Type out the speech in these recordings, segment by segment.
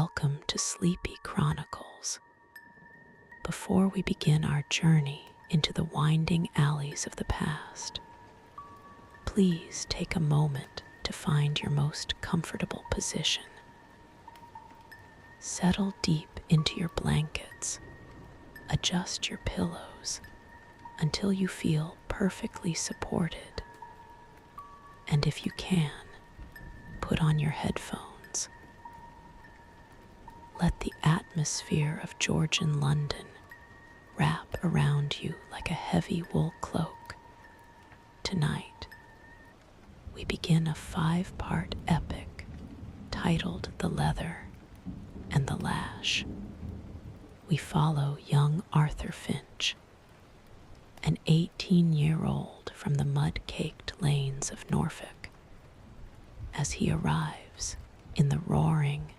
Welcome to Sleepy Chronicles. Before we begin our journey into the winding alleys of the past, please take a moment to find your most comfortable position. Settle deep into your blankets, adjust your pillows until you feel perfectly supported, and if you can, put on your headphones. Let the atmosphere of Georgian London wrap around you like a heavy wool cloak. Tonight, we begin a 5-part epic titled The Leather and the Lash. We follow young Arthur Finch, an 18-year-old from the mud-caked lanes of Norfolk, as he arrives in the roaring,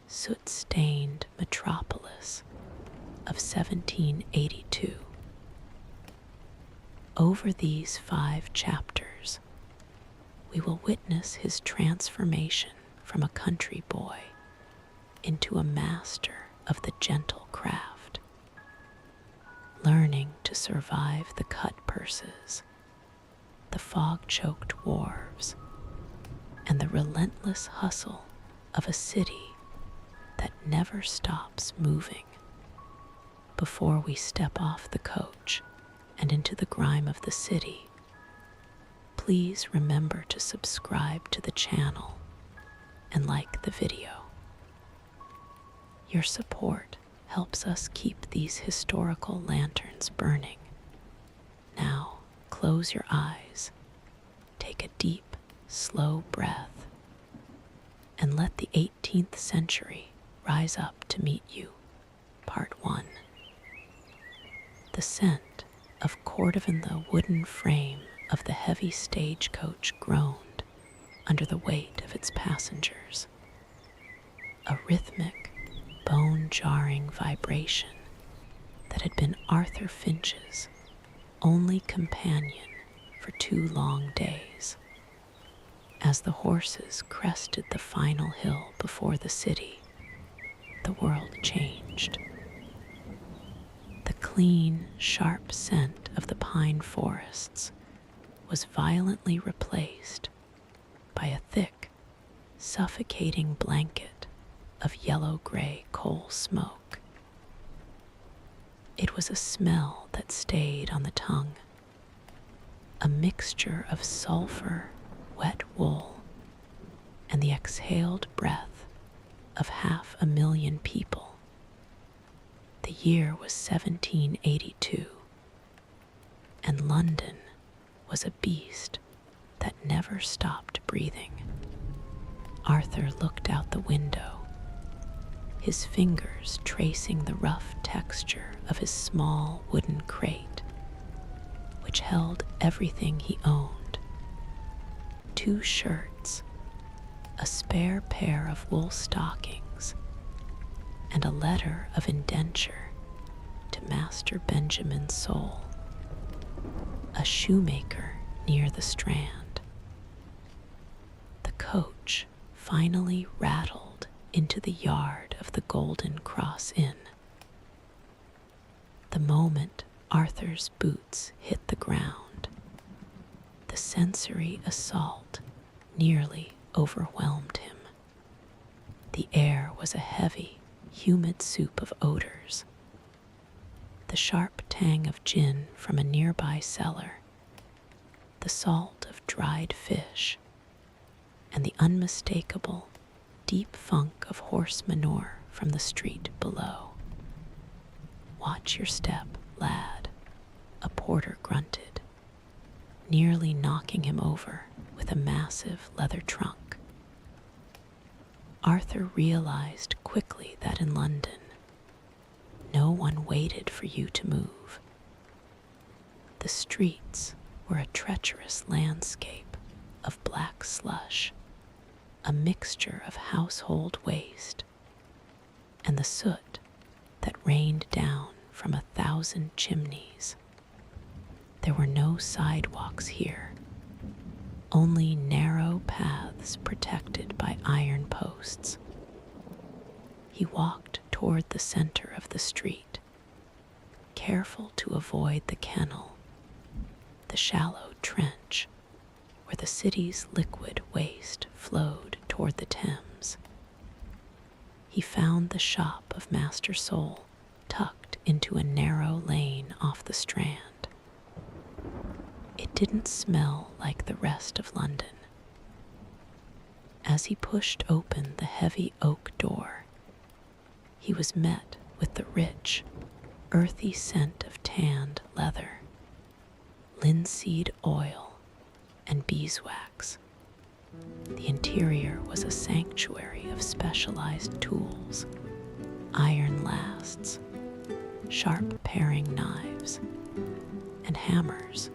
soot-stained metropolis of 1782. Over these 5 chapters, we will witness his transformation from a country boy into a master of the gentle craft, learning to survive the cut-purses, the fog-choked wharves, and the relentless hustle of a city that never stops moving. Before we step off the coach and into the grime of the city, please remember to subscribe to the channel and like the video. Your support helps us keep these historical lanterns burning. Now, close your eyes, take a deep, slow breath, and let the 18th century rise up to meet you. Part 1. The scent of Cordovan, the wooden frame of the heavy stagecoach groaned under the weight of its passengers. A rhythmic, bone-jarring vibration that had been Arthur Finch's only companion for 2 long days. As the horses crested the final hill before the city, the world changed. The clean, sharp scent of the pine forests was violently replaced by a thick, suffocating blanket of yellow-gray coal smoke. It was a smell that stayed on the tongue, a mixture of sulfur, wet wool, and the exhaled breath of 500,000 people. The year was 1782, and London was a beast that never stopped breathing. Arthur looked out the window, his fingers tracing the rough texture of his small wooden crate, which held everything he owned: 2 shirts, a spare pair of wool stockings, and a letter of indenture to Master Benjamin Soul, a shoemaker near the Strand. The coach finally rattled into the yard of the Golden Cross Inn. The moment Arthur's boots hit the ground, the sensory assault nearly overwhelmed him. The air was a heavy, humid soup of odors. The sharp tang of gin from a nearby cellar, the salt of dried fish, and the unmistakable, deep funk of horse manure from the street below. "Watch your step, lad," a porter grunted, nearly knocking him over with a massive leather trunk. Arthur realized quickly that in London, no one waited for you to move. The streets were a treacherous landscape of black slush, a mixture of household waste, and the soot that rained down from 1,000 chimneys. There were no sidewalks here, only narrow paths protected by iron posts. He walked toward the center of the street, careful to avoid the kennel, the shallow trench where the city's liquid waste flowed toward the Thames. He found the shop of Master Soul tucked into a narrow lane off the Strand. It didn't smell like the rest of London. As he pushed open the heavy oak door, he was met with the rich, earthy scent of tanned leather, linseed oil, and beeswax. The interior was a sanctuary of specialized tools, iron lasts, sharp paring knives, and hammers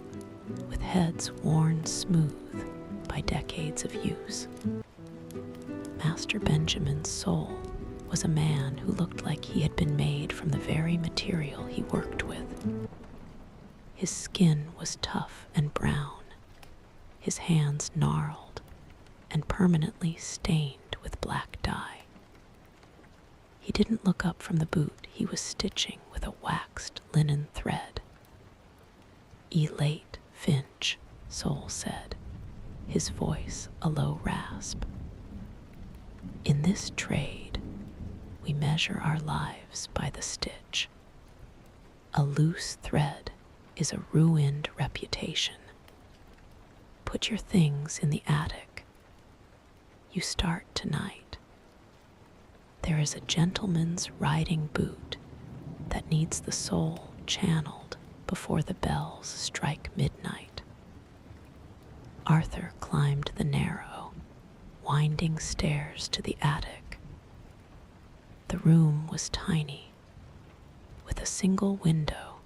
with heads worn smooth by decades of use. Master Benjamin's soul was a man who looked like he had been made from the very material he worked with. His skin was tough and brown, his hands gnarled and permanently stained with black dye. He didn't look up from the boot he was stitching with a waxed linen thread. "Elate Finch," Soul said, his voice a low rasp. "In this trade, we measure our lives by the stitch. A loose thread is a ruined reputation. Put your things in the attic. You start tonight. There is a gentleman's riding boot that needs the soul channeled before the bells strike midnight." Arthur climbed the narrow, winding stairs to the attic. The room was tiny, with a single window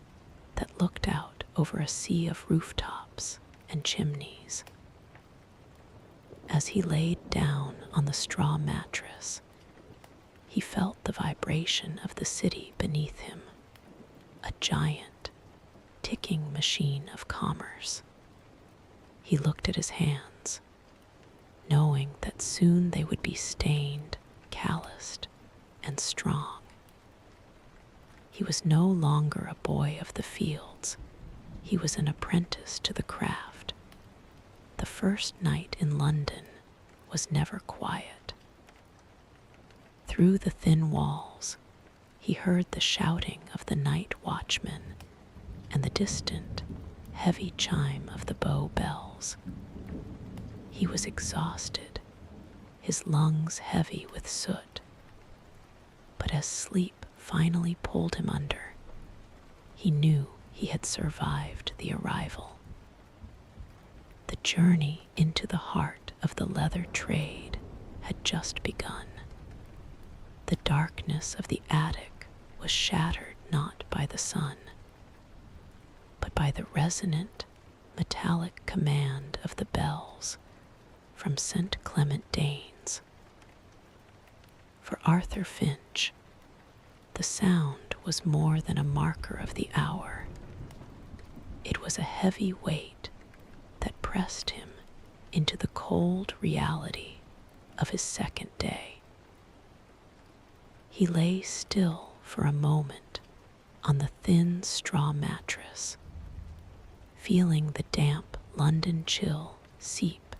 that looked out over a sea of rooftops and chimneys. As he laid down on the straw mattress, he felt the vibration of the city beneath him, a giant, ticking machine of commerce. He looked at his hands, knowing that soon they would be stained, calloused, and strong. He was no longer a boy of the fields. He was an apprentice to the craft. The first night in London was never quiet. Through the thin walls, he heard the shouting of the night watchman and the distant, heavy chime of the Bow bells. He was exhausted, his lungs heavy with soot. But as sleep finally pulled him under, he knew he had survived the arrival. The journey into the heart of the leather trade had just begun. The darkness of the attic was shattered not by the sun, but by the resonant, metallic command of the bells from St. Clement Danes. For Arthur Finch, the sound was more than a marker of the hour. It was a heavy weight that pressed him into the cold reality of his second day. He lay still for a moment on the thin straw mattress, feeling the damp London chill seep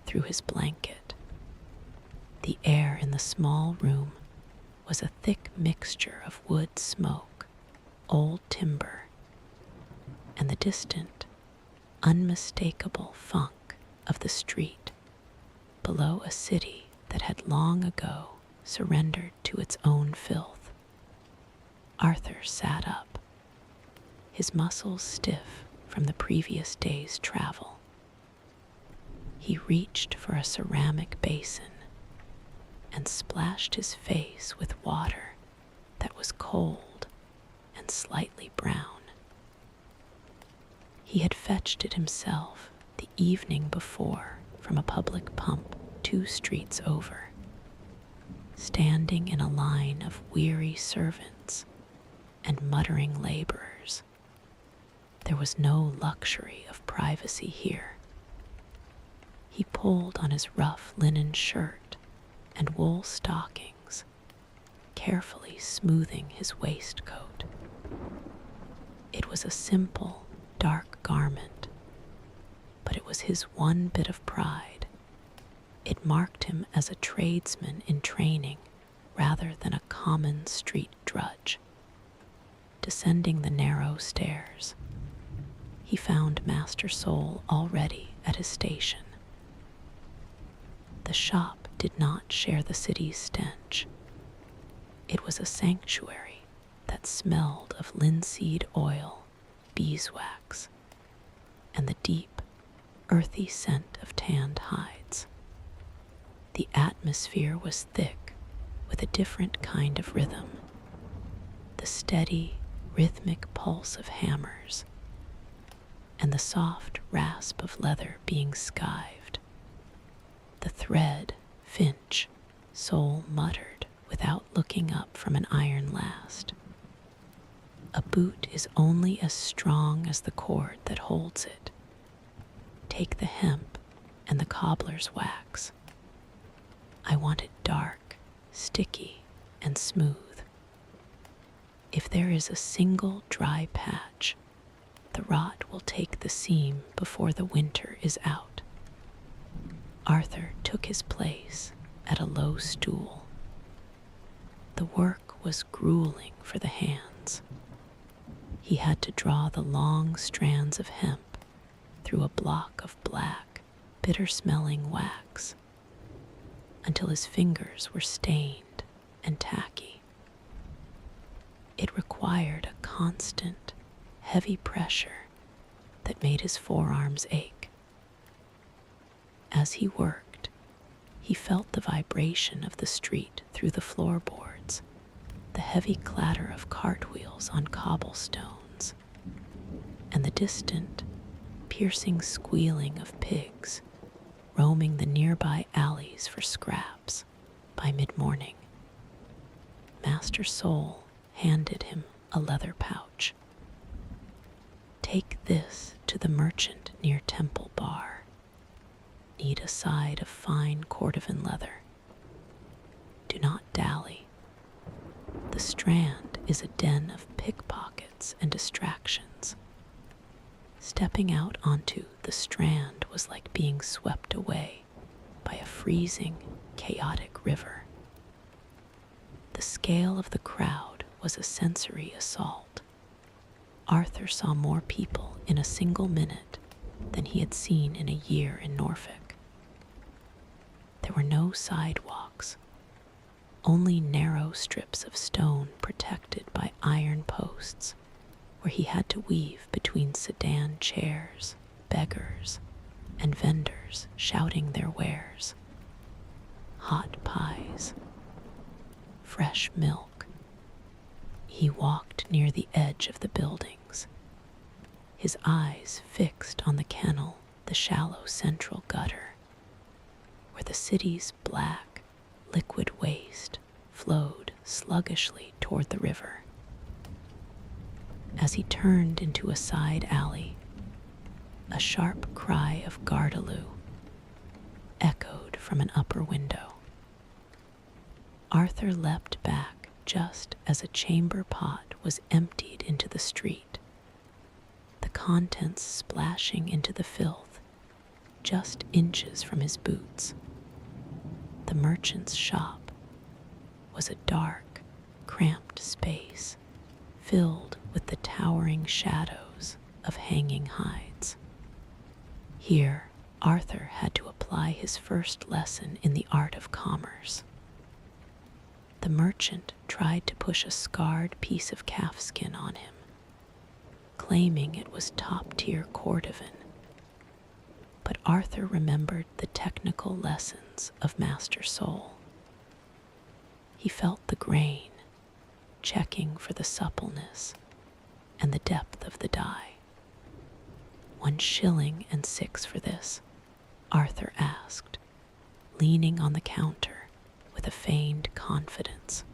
through his blanket. The air in the small room was a thick mixture of wood smoke, old timber, and the distant, unmistakable funk of the street below a city that had long ago surrendered to its own filth. Arthur sat up, his muscles stiff from the previous day's travel. He reached for a ceramic basin and splashed his face with water that was cold and slightly brown. He had fetched it himself the evening before from a public pump 2 streets over. Standing in a line of weary servants and muttering laborers, there was no luxury of privacy here. He pulled on his rough linen shirt and wool stockings, carefully smoothing his waistcoat. It was a simple, dark garment, but it was his one bit of pride. It marked him as a tradesman in training rather than a common street drudge. Descending the narrow stairs, he found Master Soul already at his station. The shop did not share the city's stench. It was a sanctuary that smelled of linseed oil, beeswax, and the deep, earthy scent of tanned hides. The atmosphere was thick with a different kind of rhythm, the steady, rhythmic pulse of hammers, and the soft rasp of leather being skived. The thread, Finch, Soul muttered without looking up from an iron last. A boot is only as strong as the cord that holds it. Take the hemp and the cobbler's wax. I want it dark, sticky, and smooth. If there is a single dry patch, the rot will take the seam before the winter is out. Arthur took his place at a low stool. The work was grueling for the hands. He had to draw the long strands of hemp through a block of black, bitter-smelling wax until his fingers were stained and tacky. It required a constant, heavy pressure that made his forearms ache. As he worked, he felt the vibration of the street through the floorboards, the heavy clatter of cartwheels on cobblestones, and the distant, piercing squealing of pigs roaming the nearby alleys for scraps by mid-morning. Master Soul handed him a leather pouch. Take this to the merchant near Temple Bar. Need a side of fine Cordovan leather. Do not dally. The Strand is a den of pickpockets and distractions. Stepping out onto the Strand was like being swept away by a freezing, chaotic river. The scale of the crowd was a sensory assault. Arthur saw more people in a single minute than he had seen in a year in Norfolk. There were no sidewalks, only narrow strips of stone protected by iron posts, where he had to weave between sedan chairs, beggars, and vendors shouting their wares. Hot pies, fresh milk. He walked near the edge of the buildings, his eyes fixed on the kennel, the shallow central gutter, where the city's black, liquid waste flowed sluggishly toward the river. As he turned into a side alley, a sharp cry of Gardaloo echoed from an upper window. Arthur leapt back just as a chamber pot was emptied into the street, the contents splashing into the filth just inches from his boots. The merchant's shop was a dark, cramped space filled with the towering shadows of hanging hides. Here, Arthur had to apply his first lesson in the art of commerce. The merchant tried to push a scarred piece of calfskin on him, claiming it was top-tier Cordovan. But Arthur remembered the technical lessons of Master Soul. He felt the grain, checking for the suppleness and the depth of the dye. 1 shilling and 6 for this, Arthur asked, leaning on the counter with a feigned confidence.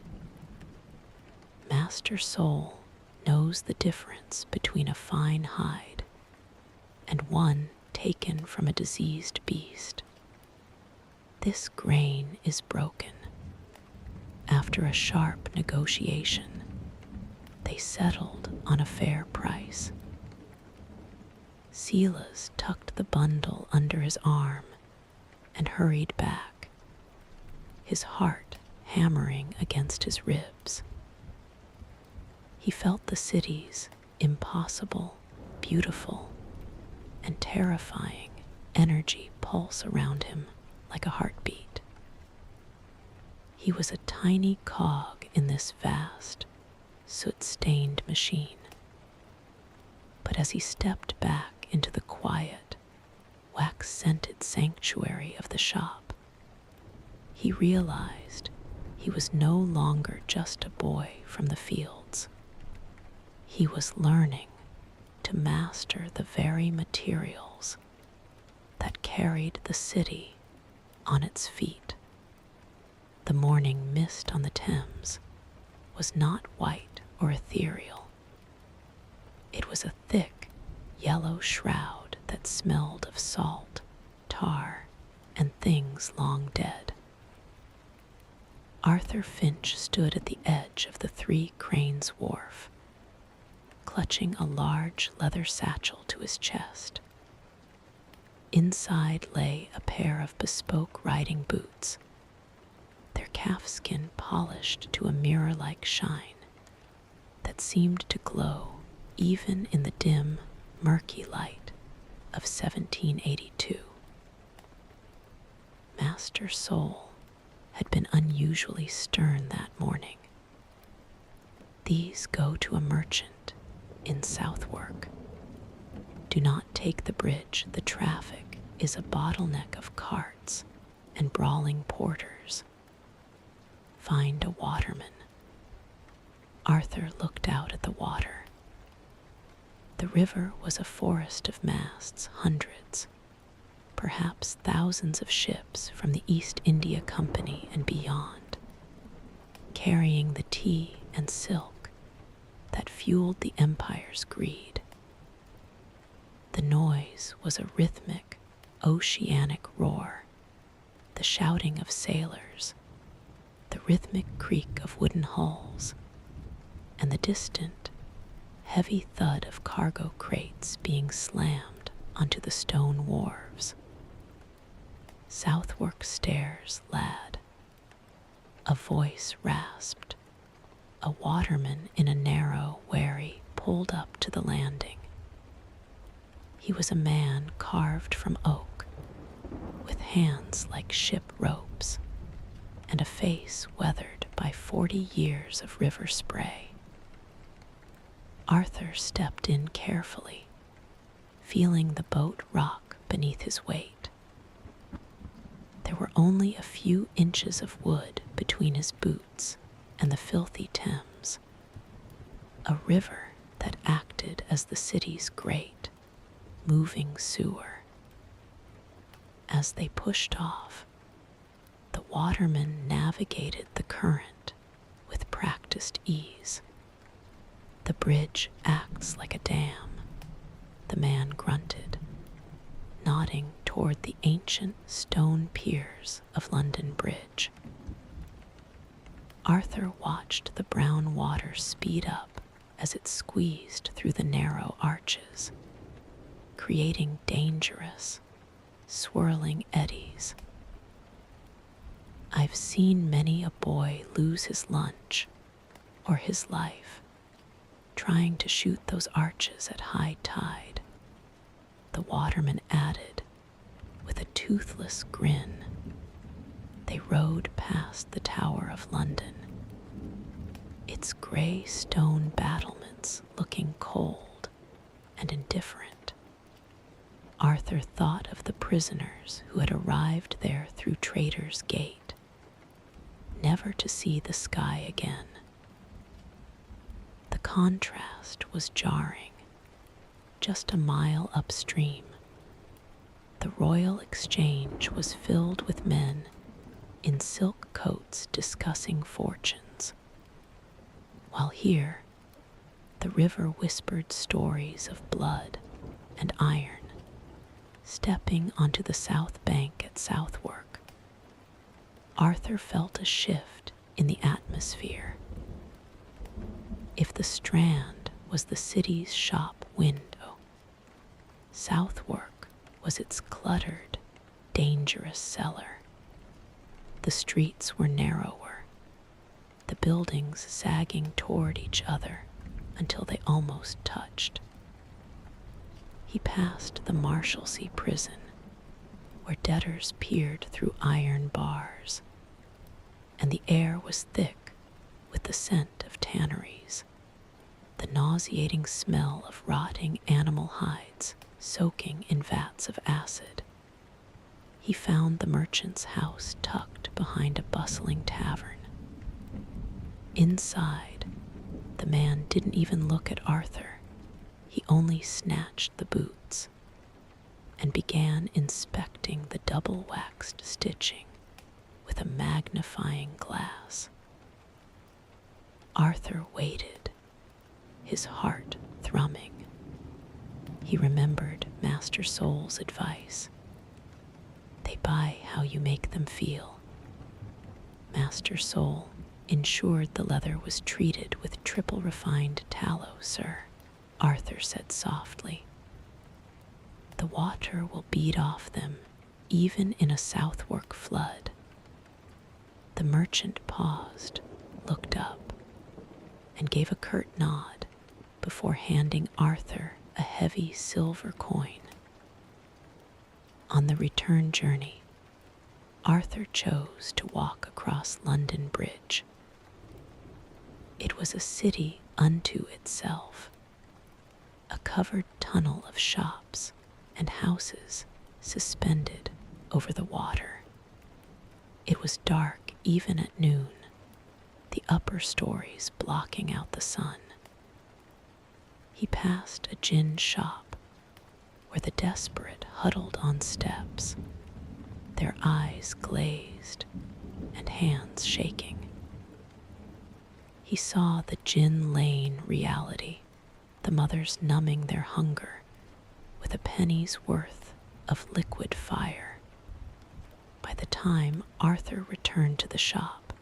Master Soul knows the difference between a fine hide and one taken from a diseased beast. This grain is broken, After a sharp negotiation, they settled on a fair price. Silas tucked the bundle under his arm and hurried back, his heart hammering against his ribs. He felt the city's impossible, beautiful, and terrifying energy pulse around him like a heartbeat. He was a tiny cog in this vast, soot-stained machine. But as he stepped back into the quiet, wax-scented sanctuary of the shop, he realized he was no longer just a boy from the fields. He was learning to master the very materials that carried the city on its feet. The morning mist on the Thames was not white or ethereal. It was a thick, yellow shroud that smelled of salt, tar, and things long dead. Arthur Finch stood at the edge of the Three Cranes Wharf, clutching a large leather satchel to his chest. Inside lay a pair of bespoke riding boots, their calfskin polished to a mirror-like shine that seemed to glow even in the dim, murky light of 1782. Master Soul had been unusually stern that morning. These go to a merchant in Southwark. Do not take the bridge. The traffic is a bottleneck of carts and brawling porters. Find a waterman. Arthur looked out at the water. The river was a forest of masts, hundreds, perhaps thousands of ships from the East India Company and beyond, carrying the tea and silk that fueled the empire's greed. The noise was a rhythmic, oceanic roar, the shouting of sailors, the rhythmic creak of wooden hulls, and the distant, heavy thud of cargo crates being slammed onto the stone wharves. Southwark stairs, lad. A voice rasped. A waterman in a narrow wherry pulled up to the landing. He was a man carved from oak, with hands like ship ropes, and a face weathered by 40 years of river spray. Arthur stepped in carefully, feeling the boat rock beneath his weight. There were only a few inches of wood between his boots and the filthy Thames, a river that acted as the city's great, moving sewer. As they pushed off, the waterman navigated the current with practiced ease. The bridge acts like a dam, the man grunted, nodding toward the ancient stone piers of London Bridge. Arthur watched the brown water speed up as it squeezed through the narrow arches, creating dangerous, swirling eddies. I've seen many a boy lose his lunch or his life trying to shoot those arches at high tide, the waterman added with a toothless grin. They rowed past the Tower of London, its gray stone battlements looking cold and indifferent. Arthur thought of the prisoners who had arrived there through Traitor's Gate, never to see the sky again. The contrast was jarring. Just a mile upstream, the Royal Exchange was filled with men in silk coats discussing fortunes, while here the river whispered stories of blood and iron. Stepping onto the south bank at Southwark, Arthur felt a shift in the atmosphere. If the Strand was the city's shop window, Southwark was its cluttered, dangerous cellar. The streets were narrower, the buildings sagging toward each other until they almost touched. He passed the Marshalsea prison, where debtors peered through iron bars, and the air was thick with the scent of tanneries, the nauseating smell of rotting animal hides soaking in vats of acid. He found the merchant's house tucked behind a bustling tavern. Inside, the man didn't even look at Arthur. He only snatched the boots and began inspecting the double-waxed stitching with a magnifying glass. Arthur waited, his heart thrumming. He remembered Master Soul's advice. They buy how you make them feel. Master Soul ensured the leather was treated with triple refined tallow, sir, Arthur said softly. The water will beat off them, even in a Southwark flood. The merchant paused, looked up, and gave a curt nod before handing Arthur a heavy silver coin. On the return journey, Arthur chose to walk across London Bridge. It was a city unto itself, a covered tunnel of shops and houses suspended over the water. It was dark even at noon, the upper stories blocking out the sun. He passed a gin shop where the desperate huddled on steps, their eyes glazed and hands shaking. He saw the Gin Lane reality, the mothers numbing their hunger with a penny's worth of liquid fire. By the time Arthur returned to the shop,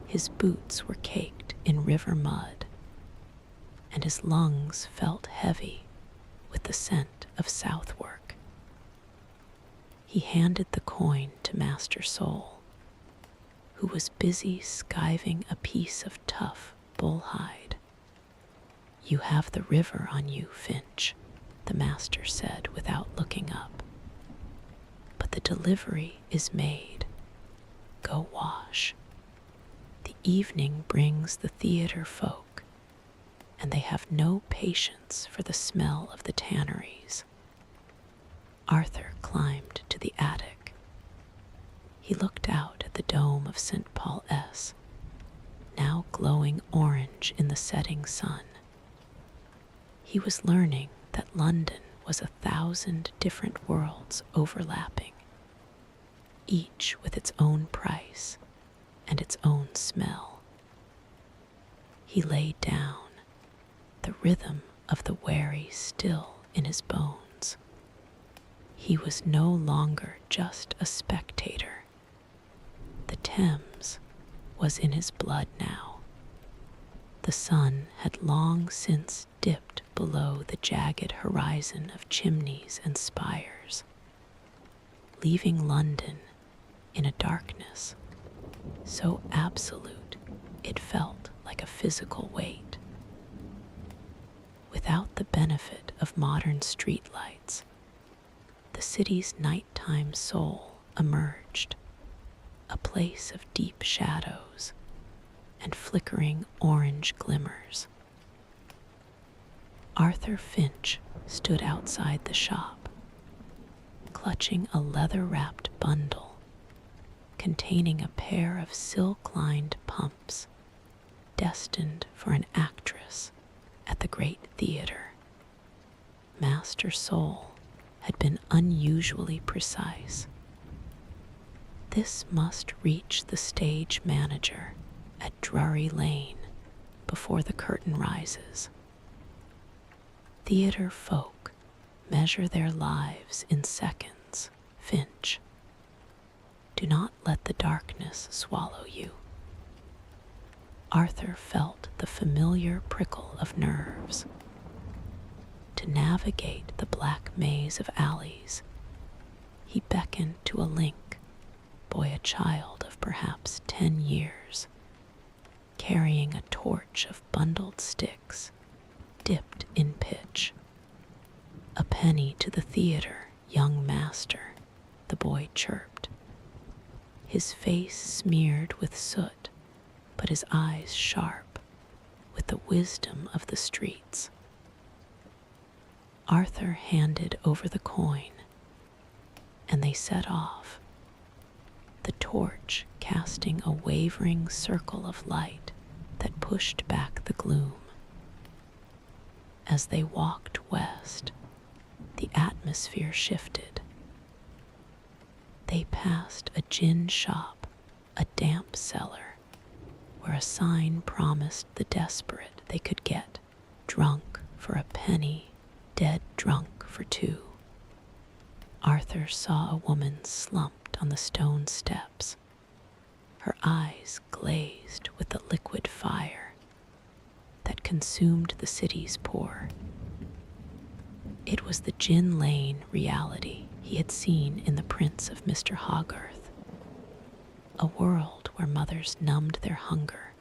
his boots were caked in river mud, and his lungs felt heavy with the scent of Southwark. He handed the coin to Master Soul, who was busy skiving a piece of tough bullhide. You have the river on you, Finch, the master said without looking up. But the delivery is made. Go wash. The evening brings the theater folk, and they have no patience for the smell of the tanneries. Arthur climbed to the attic. He looked out at the dome of St. Paul S, now glowing orange in the setting sun. He was learning that London was 1,000 different worlds overlapping, each with its own price and its own smell. He lay down, the rhythm of the wary still in his bones. He was no longer just a spectator. The Thames was in his blood now. The sun had long since dipped below the jagged horizon of chimneys and spires, leaving London in a darkness so absolute it felt like a physical weight. Without the benefit of modern streetlights, the city's nighttime soul emerged, a place of deep shadows and flickering orange glimmers. Arthur Finch stood outside the shop, clutching a leather-wrapped bundle containing a pair of silk-lined pumps destined for an actress at the great theater. Master Soul had been unusually precise. This must reach the stage manager at Drury Lane before the curtain rises. Theater folk measure their lives in seconds, Finch. Do not let the darkness swallow you. Arthur felt the familiar prickle of nerves. To navigate the black maze of alleys, he beckoned to a link, boy a child of perhaps 10 years, carrying a torch of bundled sticks dipped in pitch. "A penny to the theater, young master," the boy chirped, his face smeared with soot, but his eyes sharp with the wisdom of the streets. Arthur handed over the coin, and they set off, the torch casting a wavering circle of light that pushed back the gloom. As they walked west, the atmosphere shifted. They passed a gin shop, a damp cellar, where a sign promised the desperate they could get drunk for a penny, dead drunk for 2. Arthur saw a woman slumped on the stone steps, her eyes glazed with the liquid fire that consumed the city's poor. It was the Gin Lane reality he had seen in The Prince of Mr. Hogarth, a world where mothers numbed their hunger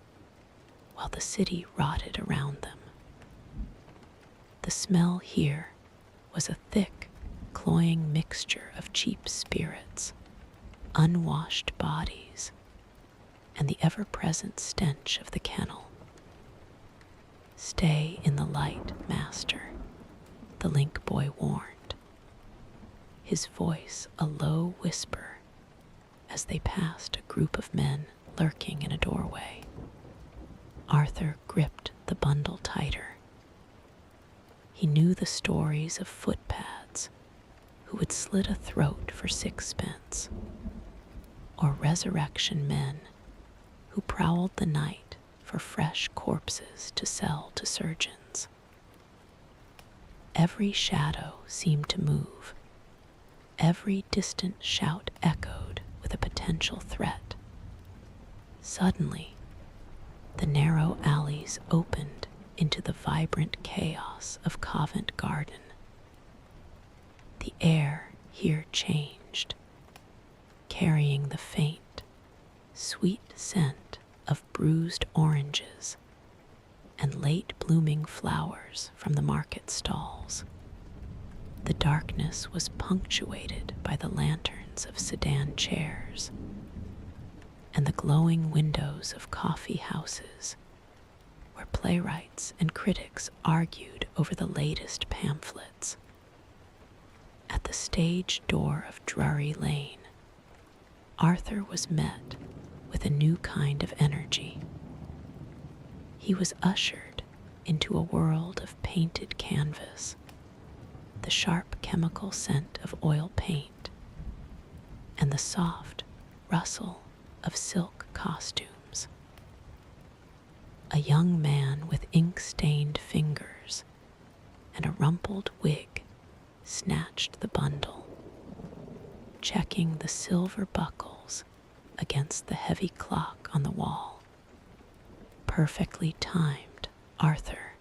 while the city rotted around them. The smell here was a thick, cloying mixture of cheap spirits, unwashed bodies, and the ever-present stench of the kennel. "Stay in the light, master," the link boy warned, his voice a low whisper as they passed a group of men lurking in a doorway. Arthur gripped the bundle tighter. He knew the stories of footpads who would slit a throat for 6 pence, or resurrection men who prowled the night for fresh corpses to sell to surgeons. Every shadow seemed to move. Every distant shout echoed with a potential threat. Suddenly, the narrow alleys opened into the vibrant chaos of Covent Garden. The air here changed, carrying the faint, sweet scent of bruised oranges and late blooming flowers from the market stalls. The darkness was punctuated by the lanterns of sedan chairs and the glowing windows of coffee houses, where playwrights and critics argued over the latest pamphlets. At the stage door of Drury Lane, Arthur was met with a new kind of energy. He was ushered into a world of painted canvas, the sharp chemical scent of oil paint, and the soft rustle of silk costumes. A young man with ink-stained fingers and a rumpled wig snatched the bundle, checking the silver buckles against the heavy clock on the wall. "Perfectly timed, Arthur,"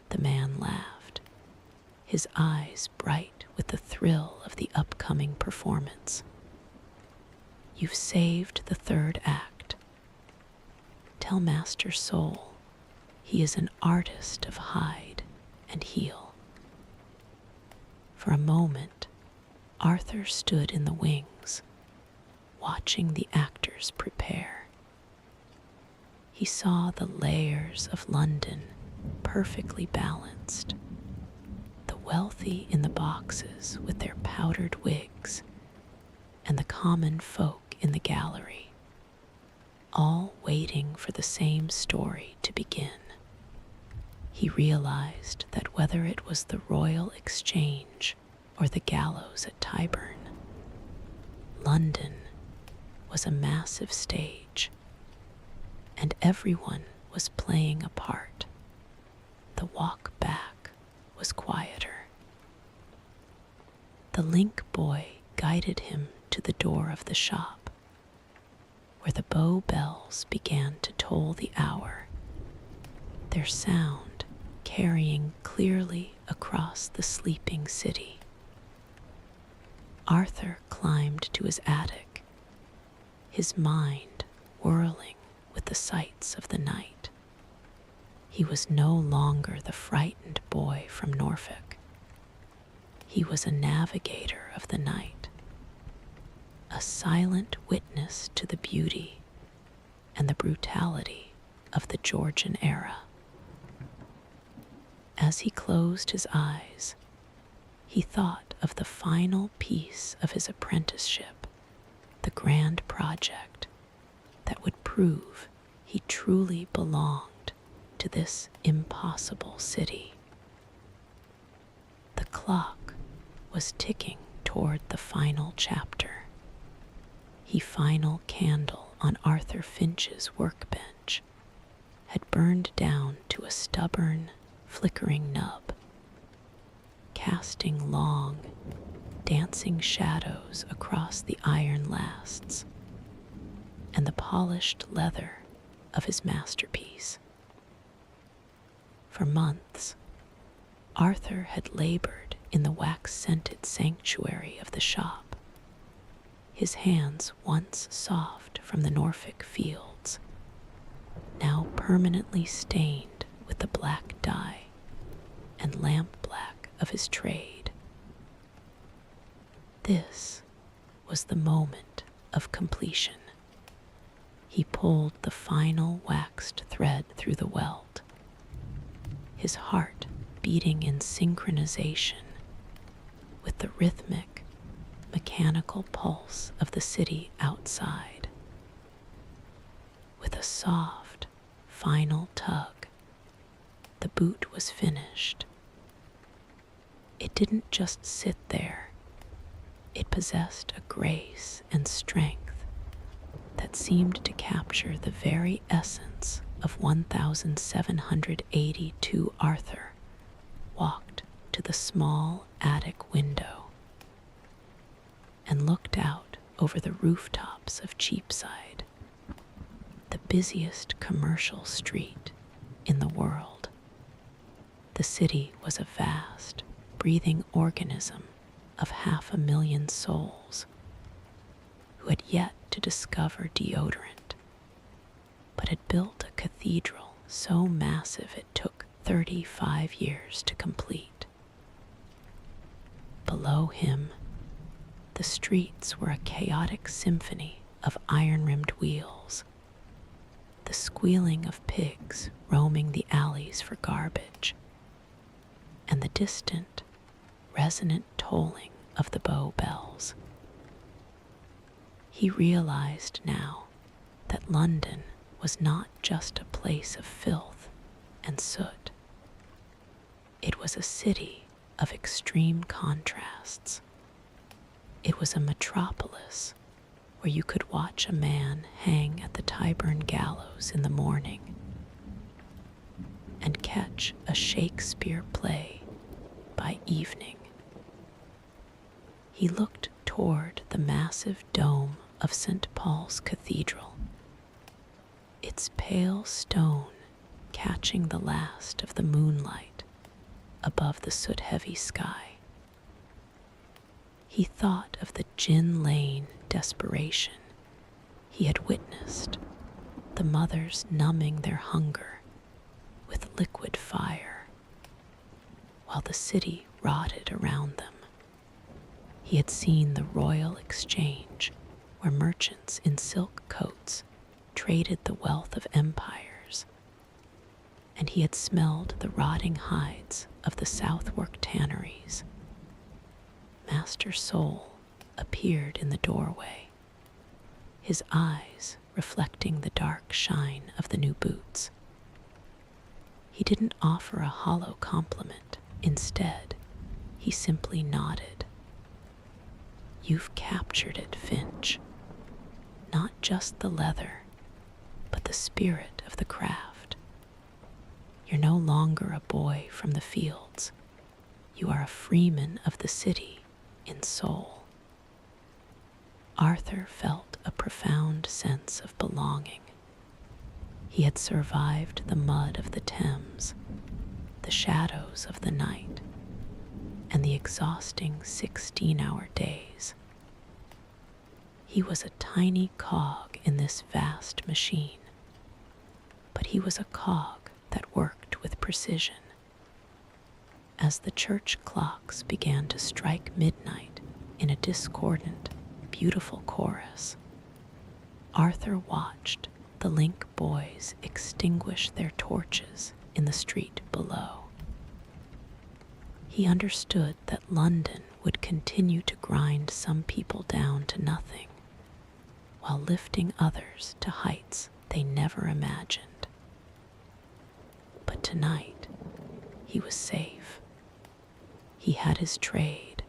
the man laughed, his eyes bright with the thrill of the upcoming performance. "You've saved the 3rd act. Tell Master Soul he is an artist of hide and heel." For a moment, Arthur stood in the wings, watching the actors prepare. He saw the layers of London perfectly balanced, the wealthy in the boxes with their powdered wigs, and the common folk in the gallery, all waiting for the same story to begin. He realized that whether it was the Royal Exchange or the gallows at Tyburn, London was a massive stage, and everyone was playing a part. The walk back was quieter. The link boy guided him to the door of the shop, where the bow bells began to toll the hour their sound carrying clearly across the sleeping city. Arthur climbed to his attic, his mind whirling with the sights of the night. He was no longer the frightened boy from Norfolk. He was a navigator of the night, a silent witness to the beauty and the brutality of the Georgian era. As he closed his eyes, he thought of the final piece of his apprenticeship, the grand project that would prove he truly belonged to this impossible city. The clock was ticking toward the final chapter. The final candle on Arthur Finch's workbench had burned down to a stubborn, flickering nub, casting long, dancing shadows across the iron lasts and the polished leather of his masterpiece. For months, Arthur had labored in the wax-scented sanctuary of the shop, his hands once soft from the Norfolk fields, now permanently stained with the black dye and lamp-black of his trade. This was the moment of completion. He pulled the final waxed thread through the welt, his heart beating in synchronization with the rhythmic, mechanical pulse of the city outside. With a soft, final tug, the boot was finished. It didn't just sit there. It possessed a grace and strength that seemed to capture the very essence of 1782. Arthur walked to the small attic window and looked out over the rooftops of Cheapside, the busiest commercial street in the world. The city was a vast, breathing organism of 500,000 souls who had yet to discover deodorant, but had built a cathedral so massive it took 35 years to complete. Below him, the streets were a chaotic symphony of iron-rimmed wheels, the squealing of pigs roaming the alleys for garbage, and the distant, resonant tolling of the Bow bells. He realized now that London was not just a place of filth and soot. It was a city of extreme contrasts. It was a metropolis where you could watch a man hang at the Tyburn gallows in the morning and catch a Shakespeare play by evening. He looked toward the massive dome of St. Paul's Cathedral, its pale stone catching the last of the moonlight above the soot-heavy sky. He thought of the Gin Lane desperation he had witnessed, the mothers numbing their hunger with liquid fire, while the city rotted around them. He had seen the Royal Exchange, where merchants in silk coats traded the wealth of empires, and he had smelled the rotting hides of the Southwark tanneries. Master Soul appeared in the doorway, his eyes reflecting the dark shine of the new boots. He didn't offer a hollow compliment. Instead, he simply nodded. "You've captured it, Finch. Not just the leather, but the spirit of the craft. You're no longer a boy from the fields. You are a freeman of the city in soul." Arthur felt a profound sense of belonging. He had survived the mud of the Thames, the shadows of the night, and the exhausting 16-hour days. He was a tiny cog in this vast machine, but he was a cog that worked with precision. As the church clocks began to strike midnight in a discordant, beautiful chorus, Arthur watched the link boys extinguish their torches in the street below. He understood that London would continue to grind some people down to nothing, while lifting others to heights they never imagined. But tonight, he was safe. He had his trade,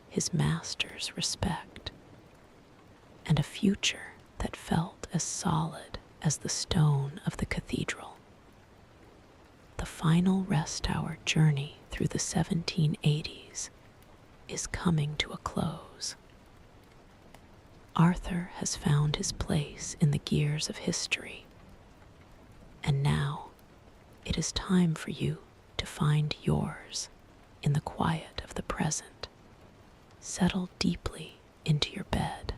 his master's respect, and a future that felt as solid as the stone of the cathedral. The final rest hour journey through the 1780s is coming to a close. Arthur has found his place in the gears of history, and now it is time for you to find yours in the quiet of the present. Settle deeply into your bed.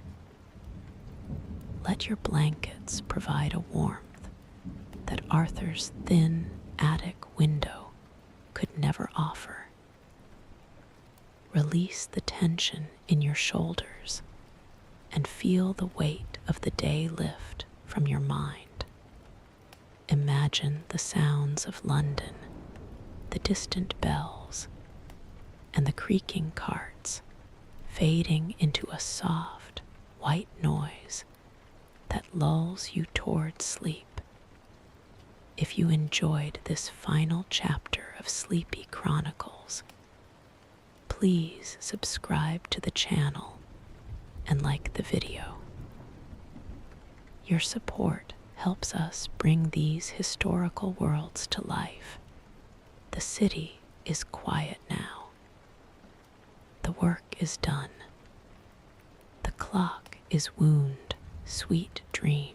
Let your blankets provide a warmth that Arthur's thin attic window could never offer. Release the tension in your shoulders and feel the weight of the day lift from your mind. Imagine the sounds of London, the distant bells, and the creaking carts fading into a soft, white noise that lulls you toward sleep. If you enjoyed this final chapter of Sleepy Chronicles, please subscribe to the channel and like the video. Your support helps us bring these historical worlds to life. The city is quiet now. The work is done. The clock is wound, sweet dreams.